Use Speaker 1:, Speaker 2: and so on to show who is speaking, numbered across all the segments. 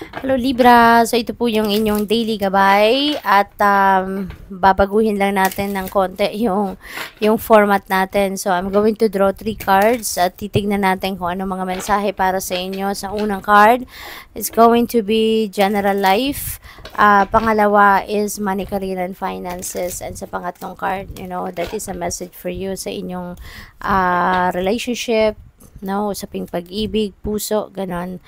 Speaker 1: Hello Libra, so ito po yung inyong daily gabay at babaguhin lang natin ng konti yung format natin. So I'm going to draw 3 cards at titignan natin kung ano mga mensahe para sa inyo. Sa unang card is going to be general life. Pangalawa is money, career, and finances. And sa pangatlong card, that is a message for you sa inyong relationship, usaping pag-ibig, puso, ganon.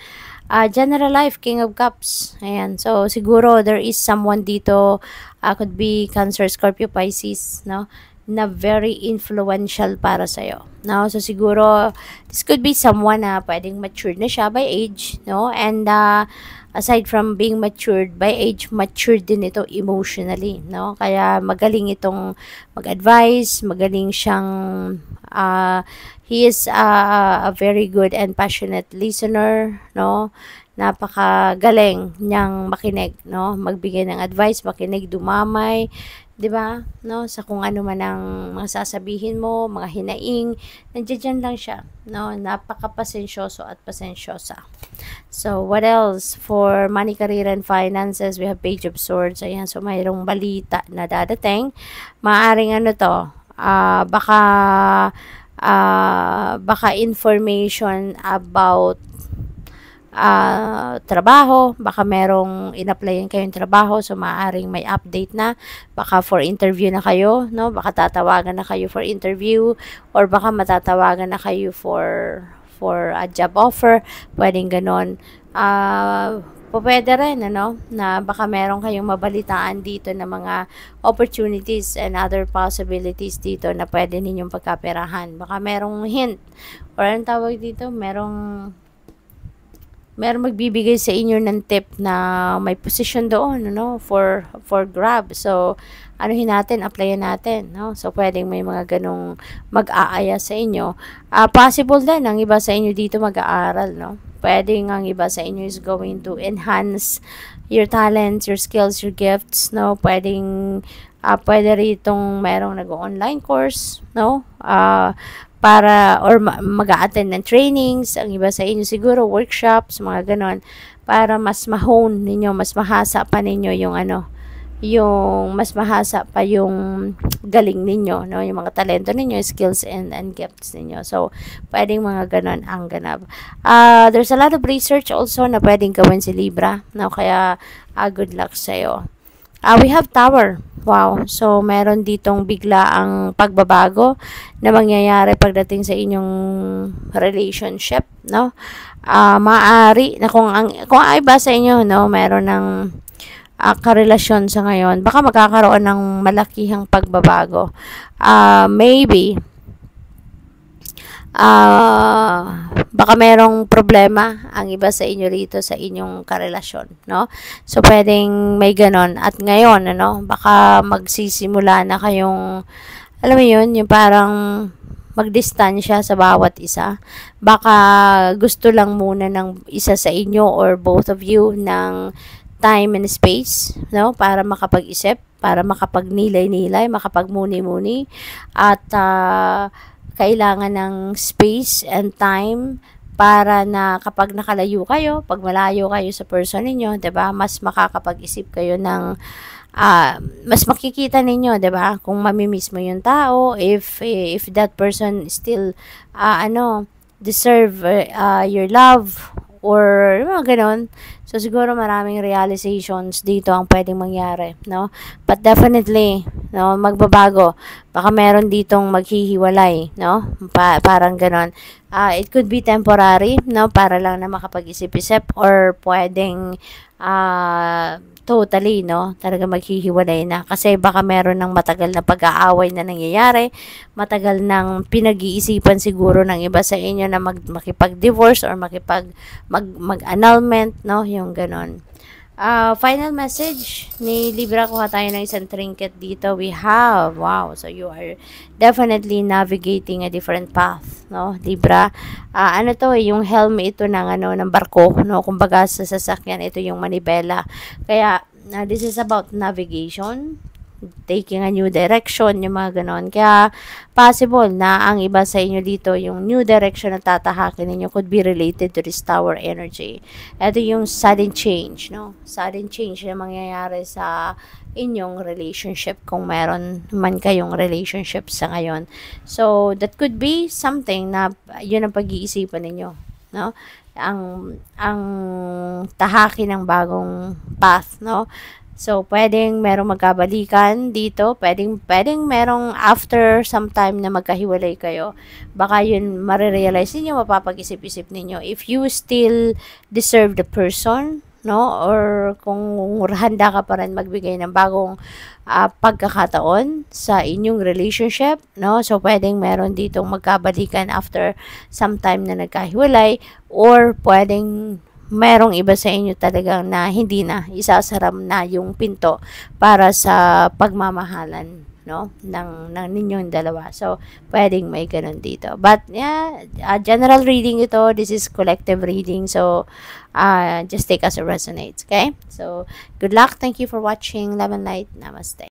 Speaker 1: General life, King of Cups. Ayan. So, siguro there is someone dito, could be Cancer, Scorpio, Pisces, na very influential para sa'yo. So, siguro, this could be someone na pwedeng matured na siya by age, and aside from being matured by age, matured din ito emotionally, Kaya magaling itong mag-advise, magaling siyang he is a very good and passionate listener, Napakagaling niyang makinig, Magbigay ng advice, makinig, dumamay, 'di ba? Sa kung ano man ang mga sasabihin mo, mga hinaing, nandiyan lang siya, Napakapasensyoso at pasensyosa. So, what else? For money, career, and finances, we have Page of Swords. Ayan, so mayroong balita na dadating. Maaring ano to, baka information about trabaho, baka merong in-applyan kayong trabaho, so maaaring may update na, baka for interview na kayo, baka tatawagan na kayo for interview, or baka matatawagan na kayo for a job offer, pwedeng ganon. Pwede rin, na baka meron kayong mabalitaan dito na mga opportunities and other possibilities dito na pwede ninyong pagkaperahan. Baka merong hint, or anong tawag dito, merong magbibigay sa inyo ng tip na may position doon, for grab. So, anuhin natin, applyan natin, So, pwedeng may mga ganong mag-aaya sa inyo. Possible din, ang iba sa inyo dito mag-aaral, Pwedeng ang iba sa inyo is going to enhance your talents, your skills, your gifts, pwede ritong merong nag-online course, para or mag-a-attend ng trainings, ang iba sa inyo siguro workshops, mga ganon, para mas ma-hone ninyo, mas mahasa pa ninyo yung mas mahasa pa yung galing ninyo, yung mga talento ninyo, skills and gifts ninyo. So, pwedeng mga ganon ang ganap. There's a lot of research also na pwedeng gawin si Libra, kaya good luck sa'yo. We have Tower. Wow. So, meron ditong bigla ang pagbabago na mangyayari pagdating sa inyong relationship, maaari na kung ay ba sa inyo, meron ng karelasyon sa ngayon, baka magkakaroon ng malakihang pagbabago. Maybe baka merong problema ang iba sa inyo rito sa inyong karelasyon, So, pwedeng may ganon. At ngayon, baka magsisimula na kayong, alam mo yun, yung parang magdistansya sa bawat isa. Baka gusto lang muna ng isa sa inyo or both of you ng time and space, para makapag-isip, para makapagnilay-nilay, makapagmuni-muni, at kailangan ng space and time para na kapag nakalayo kayo, pag malayo kayo sa person ninyo, 'di ba? Mas makakapag-isip kayo ng mas makikita ninyo, 'di ba? Kung mamimiss mo yung tao, if that person still deserve your love or mga ganon. So, siguro maraming realizations dito ang pwedeng mangyari, But definitely, magbabago. Baka meron ditong maghihiwalay, parang ganon. It could be temporary, para lang na makapag-isip-isip, or pwedeng totally, talaga maghihiwalay na. Kasi baka meron ng matagal na pag-aaway na nangyayari, matagal nang pinag-iisipan siguro ng iba sa inyo na makipag-divorce or mag-annulment, yung ganon. Final message ni Libra, kuha tayo ng isang trinket dito. We have, wow, so you are definitely navigating a different path, Libra. Yung helm ito ng barko, kumbaga sa sasakyan, ito yung manibela. Kaya, this is about navigation, taking a new direction, yung mga ganon. Kaya, possible na ang iba sa inyo dito, yung new direction na tatahakin ninyo could be related to this tower energy. Ito yung sudden change, no? Sudden change na mangyayari sa inyong relationship kung meron man kayong relationship sa ngayon. So, that could be something na yun ang pag-iisipan ninyo, no? Ang tahaki ng bagong path, no? So, pwedeng merong magkabalikan dito, pwedeng merong after some time na magkahiwalay kayo. Baka yun marirealize niyo, mapapag-isip-isip ninyo if you still deserve the person, no? Or kung handa ka pa rin magbigay ng bagong pagkakataon sa inyong relationship, no? So, pwedeng meron ditong magkabalikan after some time na nagkahiwalay, or pwedeng merong iba sa inyo talagang na hindi na isasaram na yung pinto para sa pagmamahalan, no, ng ninyong dalawa. So, pwedeng may ganun dito. But, yeah, general reading ito. This is collective reading. So, just take as it resonates, okay? So, good luck. Thank you for watching. Love and light. Namaste.